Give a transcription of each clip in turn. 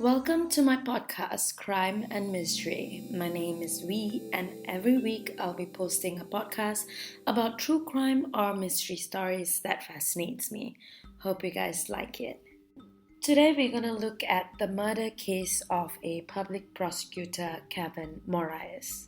Welcome to my podcast, Crime and Mystery. My name is Wee, and every week I'll be posting a podcast about true crime or mystery stories that fascinates me. Hope you guys like it. Today we're gonna look at the murder case of a public prosecutor, Kevin MORAIS.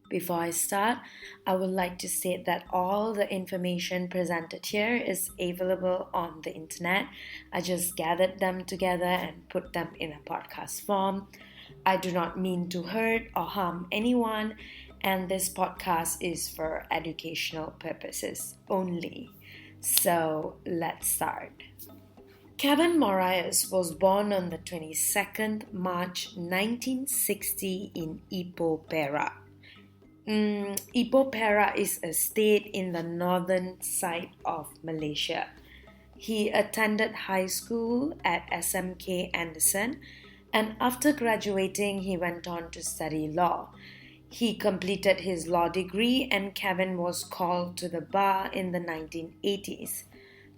Before I start, I would like to state that all the information presented here is available on the internet. I just gathered them together and put them in a podcast form. I do not mean to hurt or harm anyone, and this podcast is for educational purposes only. So let's start. Kevin MORAIS was born on the 22nd March 1960 in Ipoh, Perak. Ipoh Perak is a state in the northern side of Malaysia. He attended high school at SMK Anderson, and after graduating, he went on to study law. He completed his law degree, and Kevin was called to the bar in the 1980s.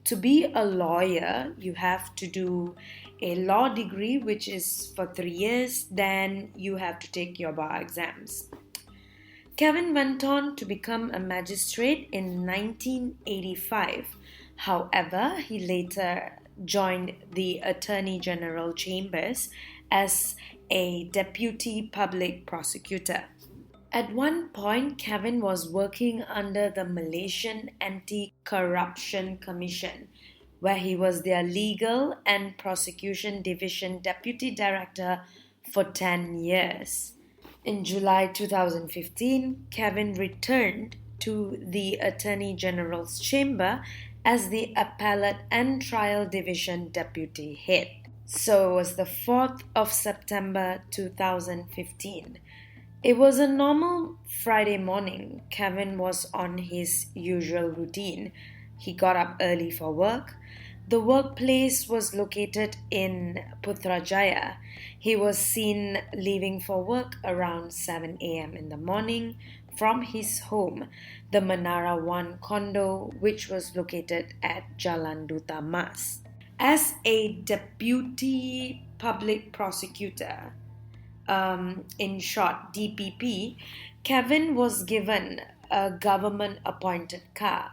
To be a lawyer, you have to do a law degree, which is for 3 years, then you have to take your bar exams. Kevin went on to become a magistrate in 1985. However, he later joined the Attorney General Chambers as a deputy public prosecutor. At one point, Kevin was working under the Malaysian Anti-Corruption Commission, where he was their legal and prosecution division deputy director for 10 years. In July 2015, Kevin returned to the Attorney General's chamber as the Appellate and Trial Division Deputy Head. So it was the 4th of September 2015. It was a normal Friday morning. Kevin was on his usual routine. He got up early for work. The workplace was located in Putrajaya. He was seen leaving for work around 7 a.m. in the morning from his home, the Menara 1 condo, which was located at Jalan Duta Mas. As a deputy public prosecutor, in short DPP, Kevin was given a government-appointed car,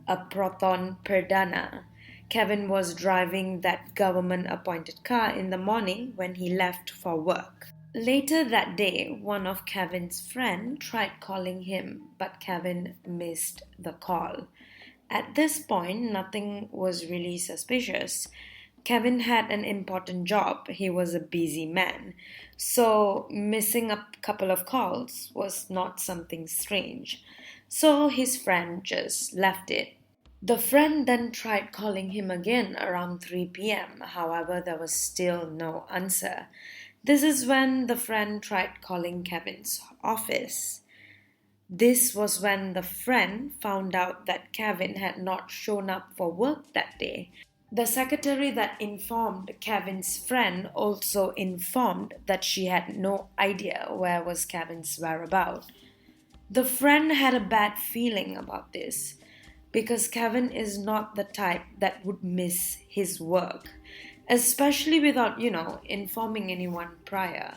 a Proton Perdana. Kevin was driving that government-appointed car in the morning when he left for work. Later that day, one of Kevin's friends tried calling him, but Kevin missed the call. At this point, nothing was really suspicious. Kevin had an important job. He was a busy man. So missing a couple of calls was not something strange. So his friend just left it. The friend then tried calling him again around 3 p.m. However, there was still no answer. This is when the friend tried calling Kevin's office. This was when the friend found out that Kevin had not shown up for work that day. The secretary that informed Kevin's friend also informed that she had no idea where was Kevin's whereabouts. The friend had a bad feeling about this, because Kevin is not the type that would miss his work, especially without, informing anyone prior.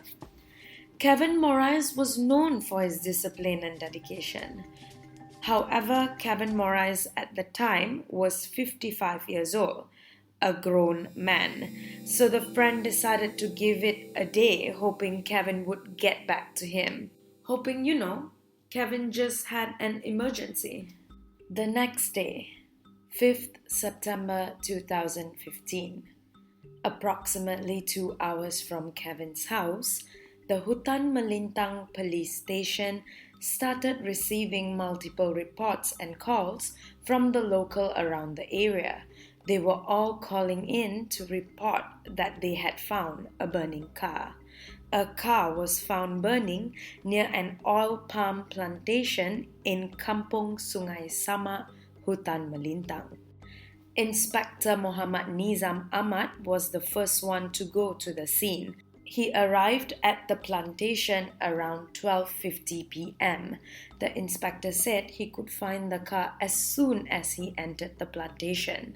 Kevin MORAIS was known for his discipline and dedication. However, Kevin MORAIS at the time was 55 years old, a grown man. So the friend decided to give it a day, hoping Kevin would get back to him. Hoping, Kevin just had an emergency. The next day, 5th September 2015, approximately 2 hours from Kevin's house, the Hutan Melintang police station started receiving multiple reports and calls from the local around the area. They were all calling in to report that they had found a burning car. A car was found burning near an oil palm plantation in Kampung Sungai Sama, Hutan Melintang. Inspector Muhammad Nizam Ahmad was the first one to go to the scene. He arrived at the plantation around 12:50 p.m. The inspector said he could find the car as soon as he entered the plantation.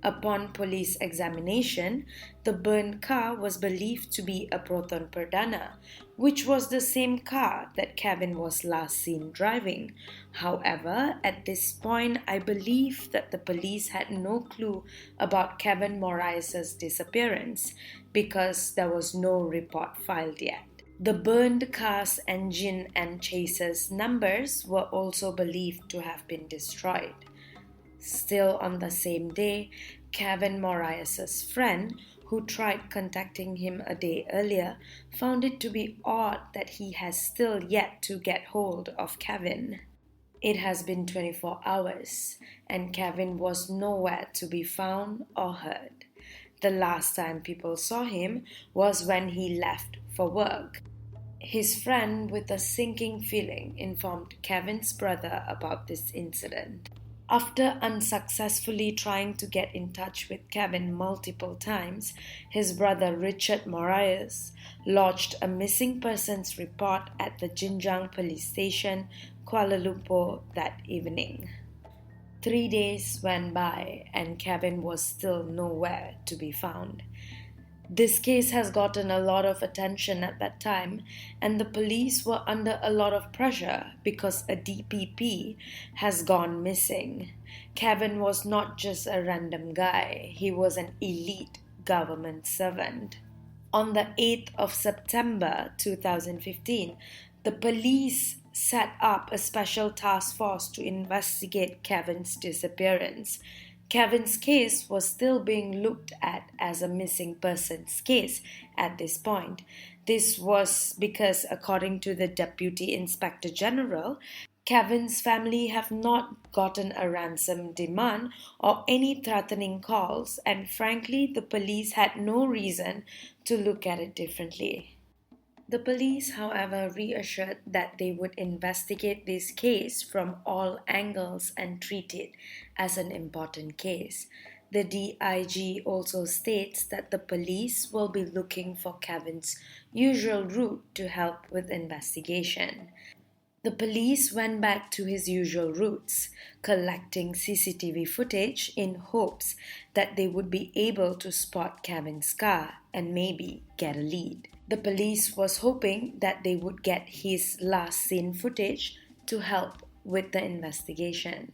Upon police examination, the burned car was believed to be a Proton Perdana, which was the same car that Kevin was last seen driving. However, at this point, I believe that the police had no clue about Kevin MORAIS' disappearance because there was no report filed yet. The burned car's engine and chassis numbers were also believed to have been destroyed. Still on the same day, Kevin MORAIS' friend, who tried contacting him a day earlier, found it to be odd that he has still yet to get hold of Kevin. It has been 24 hours, and Kevin was nowhere to be found or heard. The last time people saw him was when he left for work. His friend, with a sinking feeling, informed Kevin's brother about this incident. After unsuccessfully trying to get in touch with Kevin multiple times, his brother Richard MORAIS lodged a missing persons report at the Jinjang police station, Kuala Lumpur, that evening. 3 days went by and Kevin was still nowhere to be found. This case has gotten a lot of attention at that time, and the police were under a lot of pressure because a DPP has gone missing. Kevin was not just a random guy, he was an elite government servant. On the 8th of September 2015, the police set up a special task force to investigate Kevin's disappearance. Kevin's case was still being looked at as a missing persons case at this point. This was because, according to the Deputy Inspector General, Kevin's family have not gotten a ransom demand or any threatening calls, and frankly, the police had no reason to look at it differently. The police, however, reassured that they would investigate this case from all angles and treat it as an important case. The DIG also states that the police will be looking for Kevin's usual route to help with investigation. The police went back to his usual routes, collecting CCTV footage in hopes that they would be able to spot Kevin's car and maybe get a lead. The police was hoping that they would get his last seen footage to help with the investigation.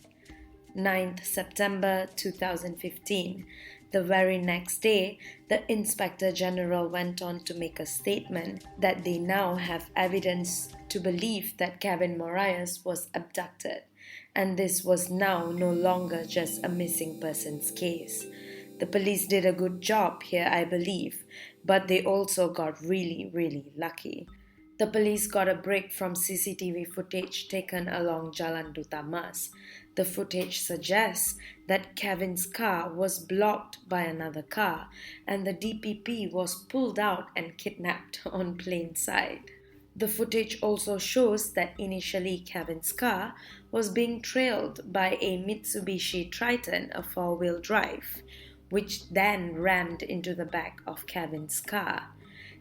9th September 2015. The very next day, the Inspector General went on to make a statement that they now have evidence to believe that Kevin MORAIS was abducted, and this was now no longer just a missing persons case. The police did a good job here, I believe, but they also got really lucky. The police got a break from CCTV footage taken along Jalan Duta Mas. The footage suggests that Kevin's car was blocked by another car and the DPP was pulled out and kidnapped on plain sight. The footage also shows that initially Kevin's car was being trailed by a Mitsubishi Triton, a four-wheel drive, which then rammed into the back of Kevin's car.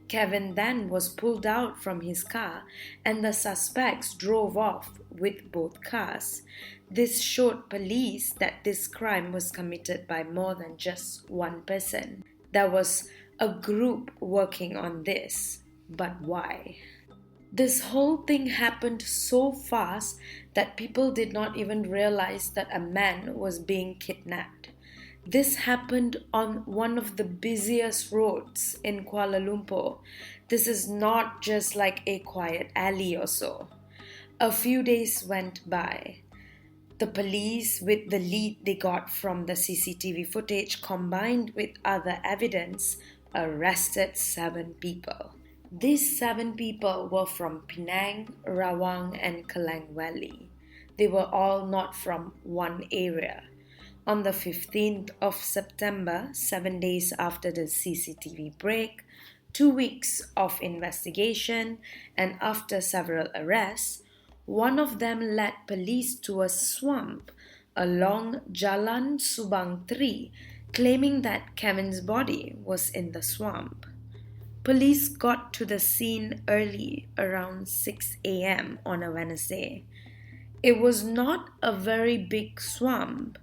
Kevin then was pulled out from his car and the suspects drove off with both cars. This showed police that this crime was committed by more than just one person. There was a group working on this. But why? This whole thing happened so fast that people did not even realize that a man was being kidnapped. This happened on one of the busiest roads in Kuala Lumpur. This is not just like a quiet alley or so. A few days went by. The police, with the lead they got from the CCTV footage combined with other evidence, arrested 7 people. These 7 people were from Penang, Rawang and Klang Valley. They were all not from one area. On the 15th of September, 7 days after the CCTV break, 2 weeks of investigation, and after several arrests, one of them led police to a swamp along Jalan Subang 3, claiming that Kevin's body was in the swamp. Police got to the scene early, around 6 a.m. on a Wednesday. It was not a very big swamp,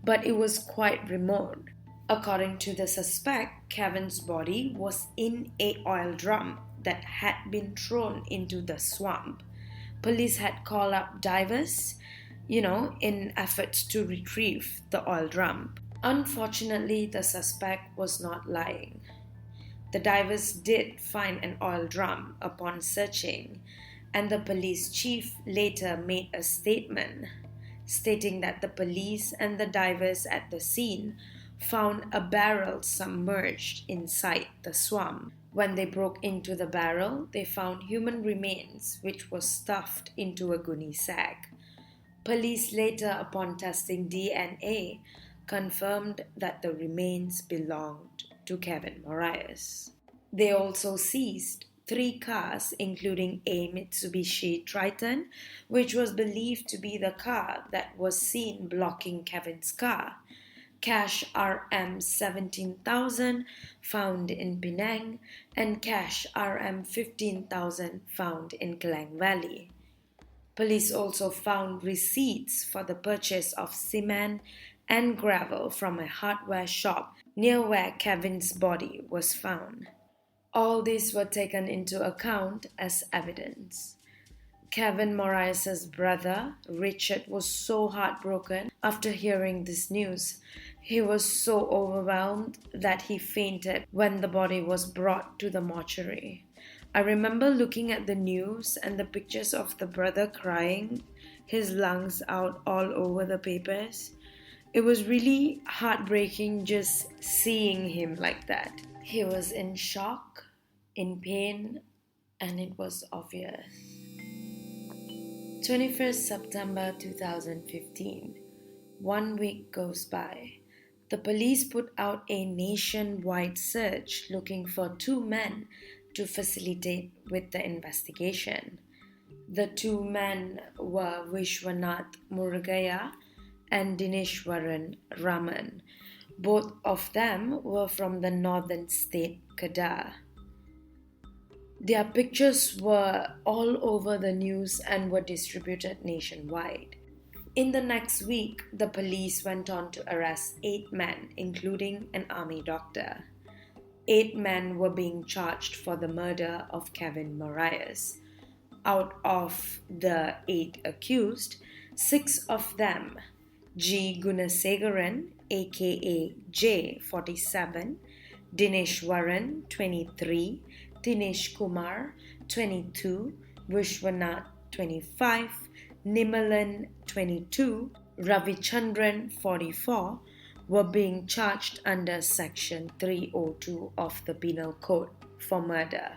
but it was quite remote. According to the suspect, Kevin's body was in a oil drum that had been thrown into the swamp. Police had called up divers, in efforts to retrieve the oil drum. Unfortunately, the suspect was not lying. The divers did find an oil drum upon searching, and the police chief later made a statement stating that the police and the divers at the scene found a barrel submerged inside the swamp. When they broke into the barrel, they found human remains which was stuffed into a gunny sack. Police later, upon testing DNA, confirmed that the remains belonged to Kevin MORAIS. They also seized 3 cars, including a Mitsubishi Triton, which was believed to be the car that was seen blocking Kevin's car. Cash RM 17,000 found in Penang, and cash RM 15,000 found in Klang Valley. Police also found receipts for the purchase of cement and gravel from a hardware shop near where Kevin's body was found. All these were taken into account as evidence. Kevin MORAIS' brother, Richard, was so heartbroken after hearing this news. He was so overwhelmed that he fainted when the body was brought to the mortuary. I remember looking at the news and the pictures of the brother crying, his lungs out all over the papers. It was really heartbreaking just seeing him like that. He was in shock, in pain, and it was obvious. 21st September 2015. 1 week goes by. The police put out a nationwide search looking for 2 men to facilitate with the investigation. The 2 men were Vishwanath Murugaya and Dineshwaran Raman. Both of them were from the northern state Kedah. Their pictures were all over the news and were distributed nationwide. In the next week, the police went on to arrest 8 men, including an army doctor. 8 men were being charged for the murder of Kevin MORAIS. Out of the 8 accused, 6 of them, G. Gunasegaran, aka J, 47, Dineshwaran, 23, Dinesh Kumar, 22, Vishwanath, 25, Nimalan, 22, Ravichandran, 44, were being charged under Section 302 of the Penal Code for murder,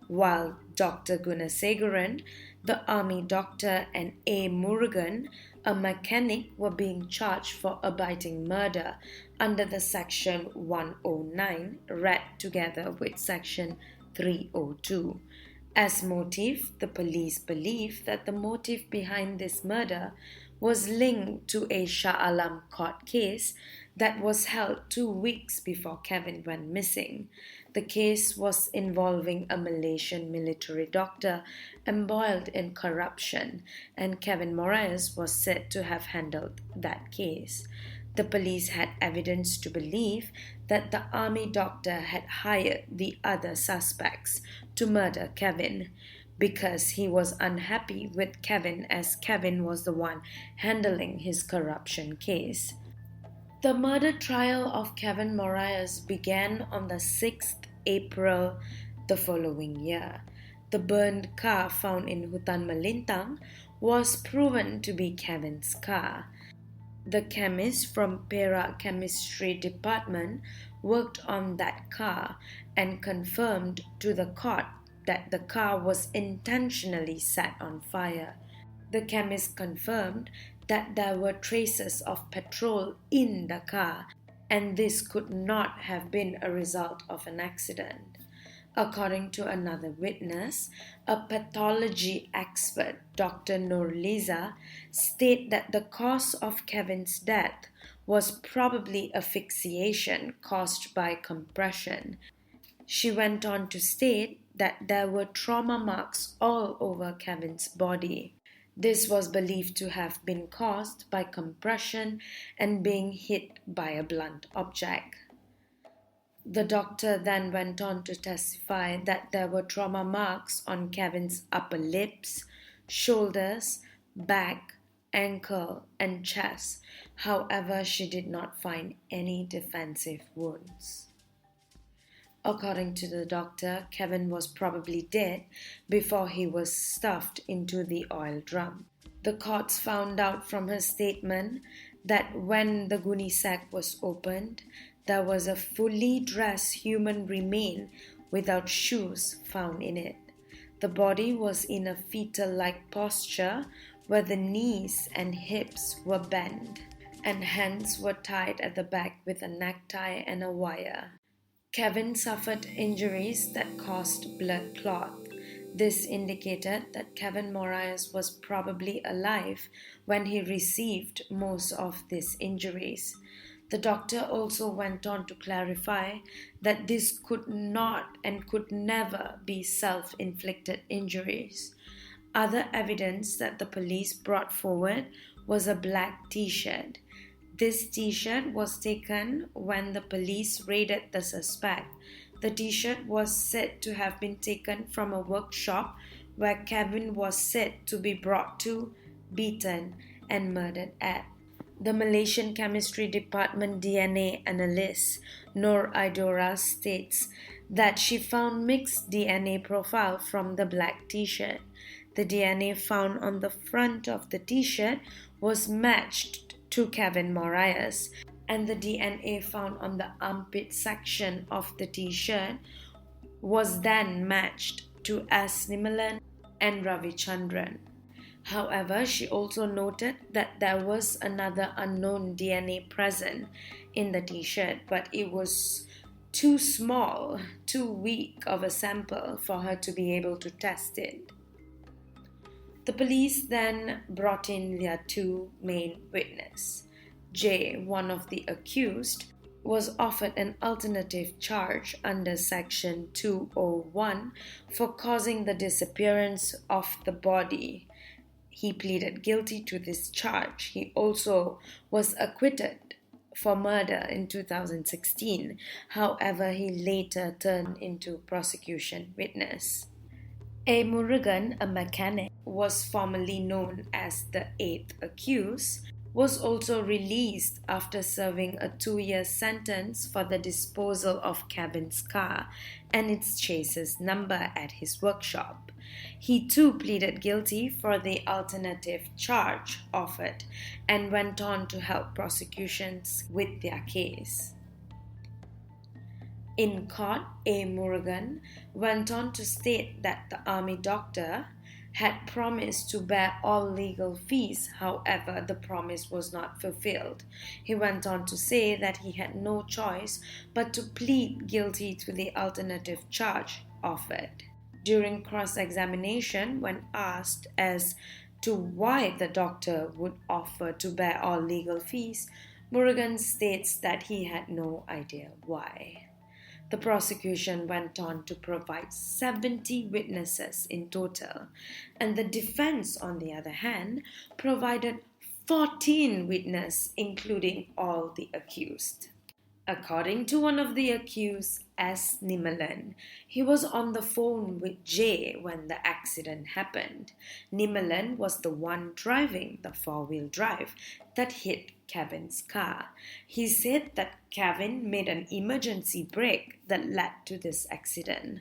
while Dr. Gunasegaran, the army doctor, and A. Murugan, a mechanic, were being charged for abetting murder under the Section 109, read together with Section 302. As motive, the police believe that the motive behind this murder was linked to a Shah Alam court case that was held 2 weeks before Kevin went missing. The case was involving a Malaysian military doctor embroiled in corruption, and Kevin MORAIS was said to have handled that case. The police had evidence to believe that the army doctor had hired the other suspects to murder Kevin because he was unhappy with Kevin, as Kevin was the one handling his corruption case. The murder trial of Kevin MORAIS began on the 6th April the following year. The burned car found in Hutan Melintang was proven to be Kevin's car. The chemist from Perak Chemistry Department worked on that car and confirmed to the court that the car was intentionally set on fire. The chemist confirmed that there were traces of petrol in the car, and this could not have been a result of an accident. According to another witness, a pathology expert, Dr. Nurliza, stated that the cause of Kevin's death was probably asphyxiation caused by compression. She went on to state that there were trauma marks all over Kevin's body. This was believed to have been caused by compression and being hit by a blunt object. The doctor then went on to testify that there were trauma marks on Kevin's upper lips, shoulders, back, ankle, and chest. However, she did not find any defensive wounds. According to the doctor, Kevin was probably dead before he was stuffed into the oil drum. The courts found out from her statement that when the gunny sack was opened, there was a fully dressed human remain without shoes found in it. The body was in a fetal-like posture where the knees and hips were bent and hands were tied at the back with a necktie and a wire. Kevin suffered injuries that caused blood clot. This indicated that Kevin MORAIS was probably alive when he received most of these injuries. The doctor also went on to clarify that this could not and could never be self-inflicted injuries. Other evidence that the police brought forward was a black t-shirt. This t-shirt was taken when the police raided the suspect. The t-shirt was said to have been taken from a workshop where Kevin was said to be brought to, beaten, and murdered at. The Malaysian Chemistry Department DNA analyst Noor Aidora states that she found mixed DNA profile from the black t-shirt. The DNA found on the front of the t-shirt was matched to Kevin MORAIS, and the DNA found on the armpit section of the t-shirt was then matched to S. Nimalan and Ravichandran. However, she also noted that there was another unknown DNA present in the t-shirt, but it was too small, too weak of a sample for her to be able to test it. The police then brought in their two main witnesses. Jay, one of the accused, was offered an alternative charge under Section 201 for causing the disappearance of the body. He pleaded guilty to this charge. He also was acquitted for murder in 2016. However, he later turned into prosecution witness. A. Murugan, a mechanic, was formerly known as the eighth accused, was also released after serving a 2-year sentence for the disposal of Kevin's car and its chassis number at his workshop. He too pleaded guilty for the alternative charge offered and went on to help prosecutions with their case. In court, A. Murugan went on to state that the army doctor had promised to bear all legal fees. However, the promise was not fulfilled. He went on to say that he had no choice but to plead guilty to the alternative charge offered. During cross-examination, when asked as to why the doctor would offer to bear all legal fees, Murugan states that he had no idea why. The prosecution went on to provide 70 witnesses in total, and the defense, on the other hand, provided 14 witnesses, including all the accused. According to one of the accused, S. Nimalan, he was on the phone with Jay when the accident happened. Nimalan was the one driving the four-wheel drive that hit Kevin's car. He said that Kevin made an emergency brake that led to this accident.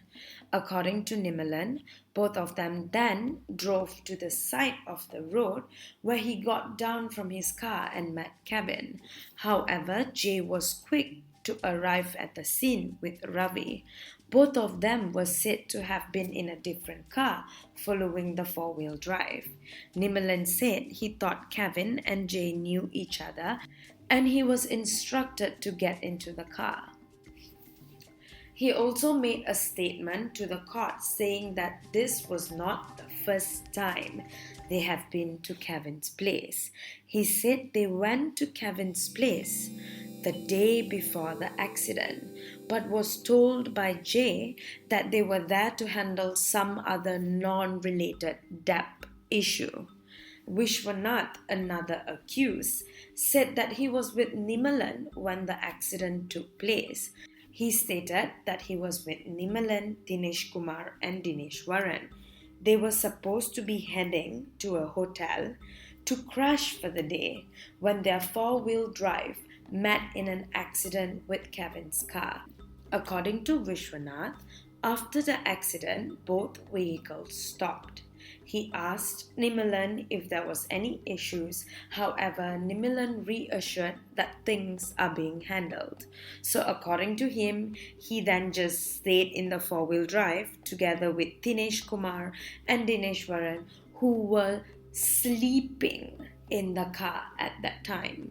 According to Nimalan, both of them then drove to the side of the road where he got down from his car and met Kevin. However, Jay was quick to arrive at the scene with Ravi. Both of them were said to have been in a different car following the four-wheel drive. Nimalan said he thought Kevin and Jay knew each other and he was instructed to get into the car. He also made a statement to the court saying that this was not the first time they have been to Kevin's place. He said they went to Kevin's place the day before the accident, but was told by Jay that they were there to handle some other non-related debt issue. Vishwanath, another accused, said that he was with Nimalan when the accident took place. He stated that he was with Nimalan, Dinesh Kumar, and Dineshwaran. They were supposed to be heading to a hotel to crash for the day when their four-wheel drive met in an accident with Kevin's car. According to Vishwanath, after the accident, both vehicles stopped. He asked Nimalan if there was any issues. However, Nimalan reassured that things are being handled. So according to him, he then just stayed in the four-wheel drive together with Dinesh Kumar and Dineshwaran, who were sleeping in the car at that time.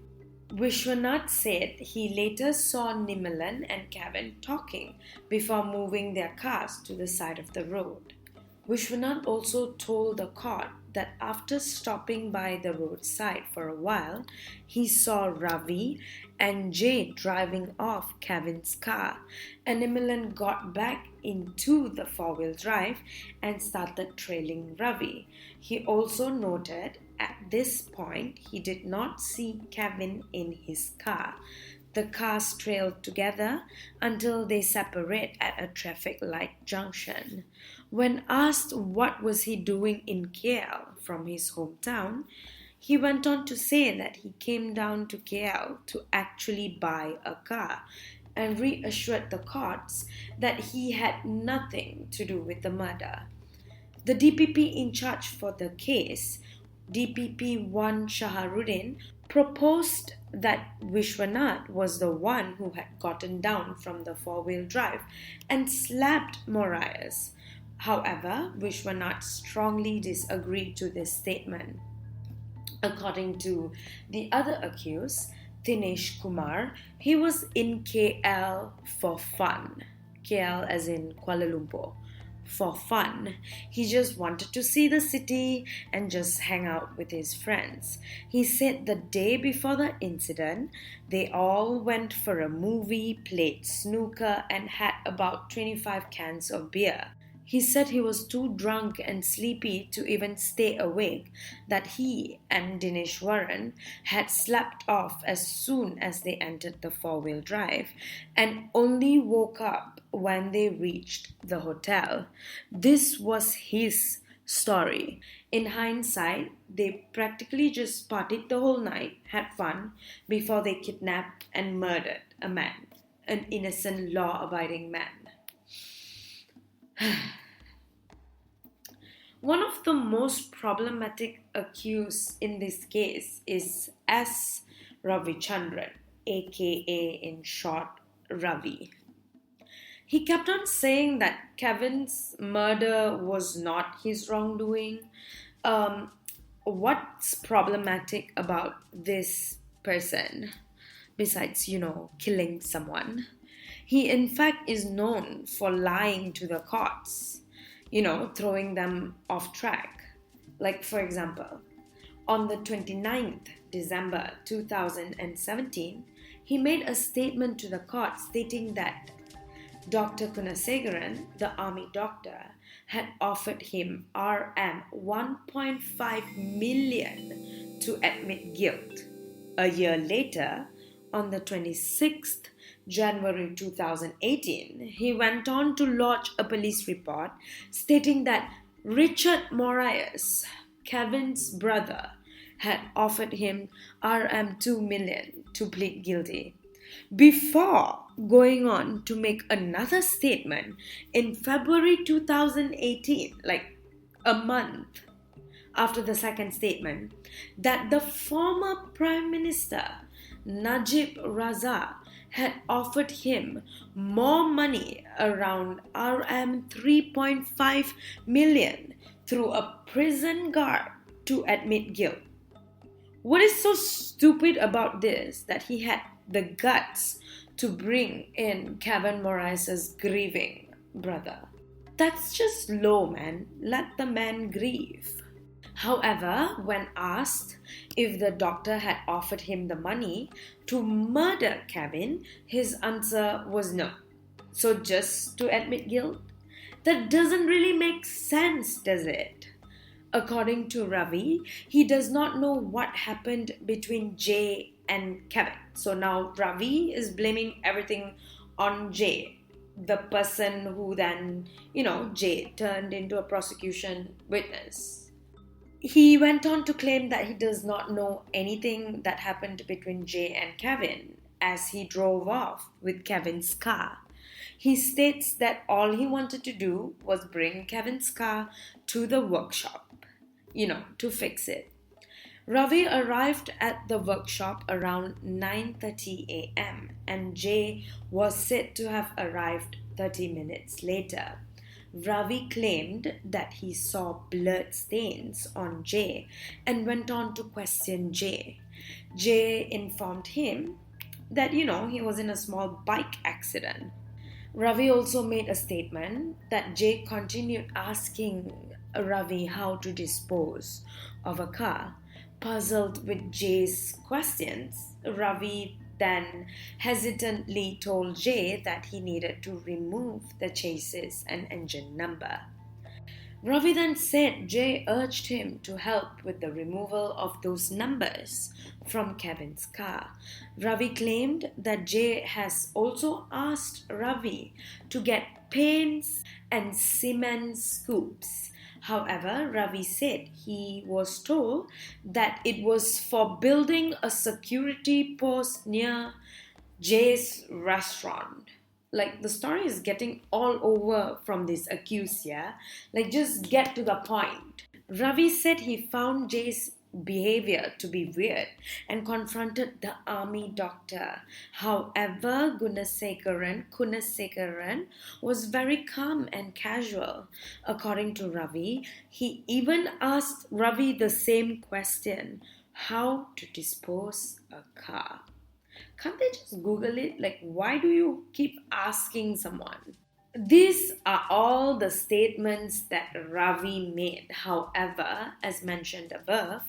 Vishwanath said he later saw Nimalan and Kevin talking before moving their cars to the side of the road. Vishwanath also told the court that after stopping by the roadside for a while, he saw Ravi and Jay driving off Kevin's car, and Nimalan got back into the four-wheel drive and started trailing Ravi. He also noted at this point he did not see Kevin in his car. The cars trailed together until they separate at a traffic light junction. When asked what was he doing in KL from his hometown, he went on to say that he came down to KL to actually buy a car and reassured the courts that he had nothing to do with the murder. The DPP in charge for the case, DPP 1 Shaharuddin, proposed that Vishwanath was the one who had gotten down from the four-wheel drive and slapped MORAIS. However, Vishwanath strongly disagreed to this statement. According to the other accused, Dinesh Kumar, he was in KL for fun. KL as in Kuala Lumpur. For fun. He just wanted to see the city and just hang out with his friends. He said the day before the incident, they all went for a movie, played snooker, and had about 25 cans of beer. He said he was too drunk and sleepy to even stay awake, that he and Dineshwaran had slept off as soon as they entered the four-wheel drive and only woke up when they reached the hotel. This was his story. In hindsight, they practically just partied the whole night, had fun, before they kidnapped and murdered a man, an innocent, law-abiding man. One of the most problematic accused in this case is S. Ravichandran, aka in short Ravi. He kept on saying that Kevin's murder was not his wrongdoing. What's problematic about this person, besides, killing someone? He in fact is known for lying to the courts, throwing them off track. Like, for example, on the 29th December 2017, he made a statement to the court stating that Dr. Kunasegaran, the army doctor, had offered him Rm 1.5 million to admit guilt. A year later, on the 26th January 2018, he went on to lodge a police report stating that Richard MORAIS, Kevin's brother, had offered him Rm 2 million to plead guilty, before going on to make another statement in February 2018, like a month after the second statement, that the former Prime Minister Najib Razak had offered him more money, around Rm 3.5 million, through a prison guard to admit guilt. What is so stupid about this that he had the guts to bring in Kevin MORAIS' grieving brother? That's just low, man. Let the man grieve. However, when asked if the doctor had offered him the money to murder Kevin, his answer was no. So just to admit guilt? That doesn't really make sense, does it? According to Ravi, he does not know what happened between Jay and Kevin. So now Ravi is blaming everything on Jay, the person who then, Jay turned into a prosecution witness. He went on to claim that he does not know anything that happened between Jay and Kevin as he drove off with Kevin's car. He states that all he wanted to do was bring Kevin's car to the workshop, to fix it. Ravi arrived at the workshop around 9:30 a.m. and Jay was said to have arrived 30 minutes later. Ravi claimed that he saw blood stains on Jay and went on to question Jay. Jay informed him that, he was in a small bike accident. Ravi also made a statement that Jay continued asking Ravi how to dispose of a car. Puzzled with Jay's questions, Ravi then hesitantly told Jay that he needed to remove the chassis and engine number. Ravi then said Jay urged him to help with the removal of those numbers from Kevin's car. Ravi claimed that Jay has also asked Ravi to get paints and cement scoops. However, Ravi said he was told that it was for building a security post near Jay's restaurant. Like, the story is getting all over from this accused, yeah? Like, just get to the point. Ravi said he found Jay's behavior to be weird and confronted the army doctor. However, Kunasekaran was very calm and casual. According to Ravi, he even asked Ravi the same question: how to dispose a car. Can't they just Google it? Like, why do you keep asking someone? These are all the statements that Ravi made. However, as mentioned above,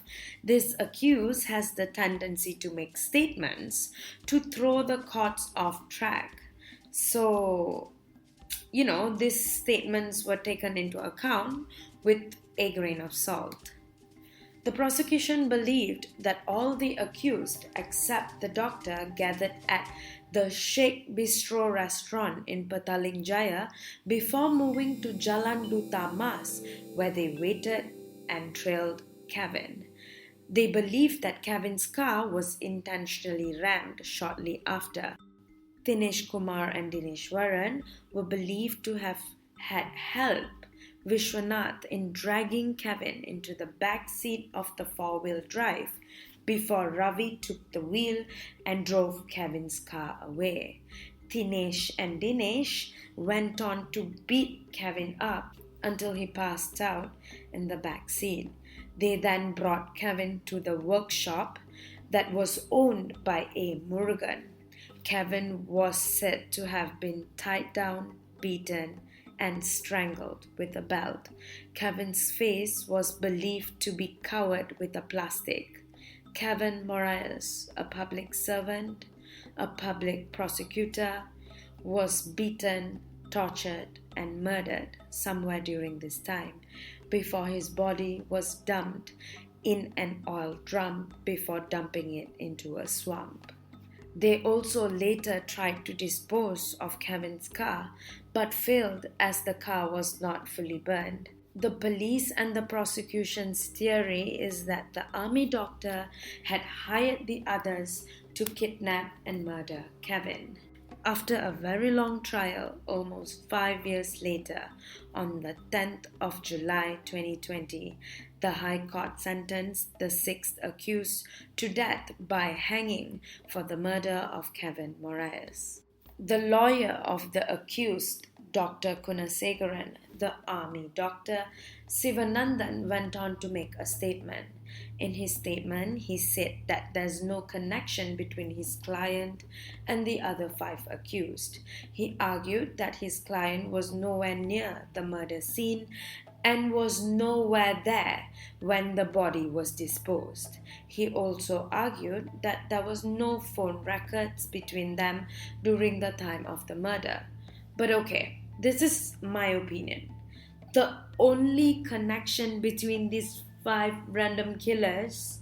this accused has the tendency to make statements to throw the courts off track. So, these statements were taken into account with a grain of salt. The prosecution believed that all the accused, except the doctor, gathered at the Sheikh Bistro restaurant in Petaling Jaya before moving to Jalan Duta Mas, where they waited and trailed Kevin. They believed that Kevin's car was intentionally rammed shortly after. Dinesh Kumar and Dineshwaran were believed to have had help Vishwanath in dragging Kevin into the back seat of the four-wheel drive before Ravi took the wheel and drove Kevin's car away. Dinesh and Dinesh went on to beat Kevin up until he passed out in the back seat. They then brought Kevin to the workshop that was owned by A. Murugan. Kevin was said to have been tied down, beaten, and strangled with a belt. Kevin's face was believed to be covered with a plastic. Kevin MORAIS, a public servant, a public prosecutor, was beaten, tortured, and murdered somewhere during this time before his body was dumped in an oil drum before dumping it into a swamp. They also later tried to dispose of Kevin's car, but failed as the car was not fully burned. The police and the prosecution's theory is that the army doctor had hired the others to kidnap and murder Kevin. After a very long trial, almost 5 years later, on the 10th of July 2020, the High Court sentenced the sixth accused to death by hanging for the murder of Kevin MORAIS. The lawyer of the accused, Dr. Kunasekaran, the army doctor, Sivanandan, went on to make a statement. In his statement, he said that there's no connection between his client and the other 5 accused. He argued that his client was nowhere near the murder scene and was nowhere there when the body was disposed. He also argued that there was no phone records between them during the time of the murder. But okay, this is my opinion. The only connection between these 5 random killers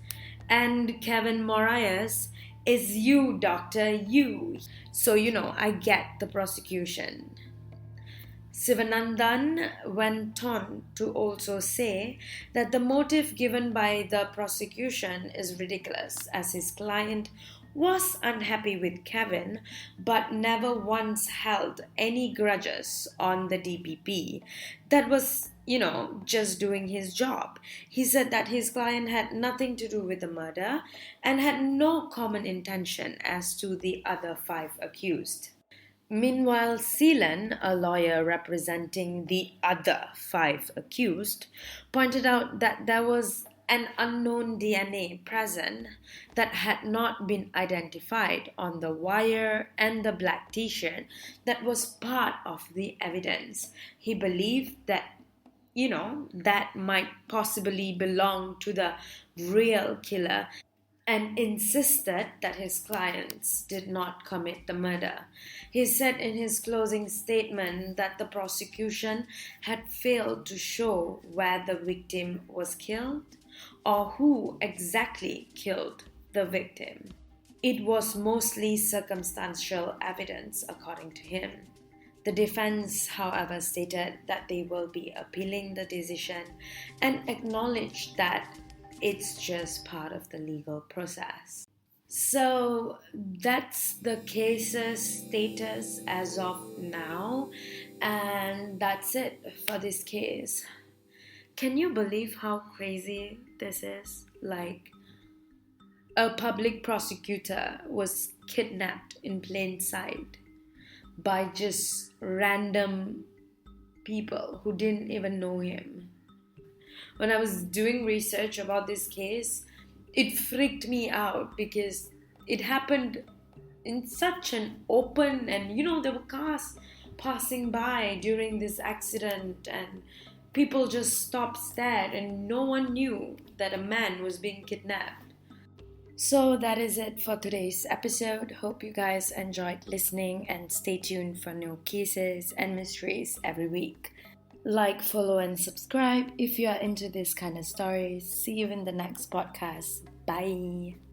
and Kevin MORAIS Is you, doctor, you. So, I get the prosecution. Sivanandan went on to also say that the motive given by the prosecution is ridiculous, as his client was unhappy with Kevin but never once held any grudges on the DPP that was, just doing his job. He said that his client had nothing to do with the murder and had no common intention as to the other five accused. Meanwhile, Seelan, a lawyer representing the other five accused, pointed out that there was an unknown DNA present that had not been identified on the wire and the black t shirt that was part of the evidence. He believed that, that might possibly belong to the real killer and insisted that his clients did not commit the murder. He said in his closing statement that the prosecution had failed to show where the victim was killed or who exactly killed the victim. It was mostly circumstantial evidence, according to him. The defense, however, stated that they will be appealing the decision and acknowledged that it's just part of the legal process. So that's the case's status as of now, and that's it for this case. Can you believe how crazy this is? Like, a public prosecutor was kidnapped in plain sight by just random people who didn't even know him. When I was doing research about this case, it freaked me out because it happened in such an open, and there were cars passing by during this accident and people just stopped, stared, and no one knew that a man was being kidnapped. So that is it for today's episode. Hope you guys enjoyed listening and stay tuned for new cases and mysteries every week. Like, follow, and subscribe if you are into this kind of stories. See you in the next podcast. Bye.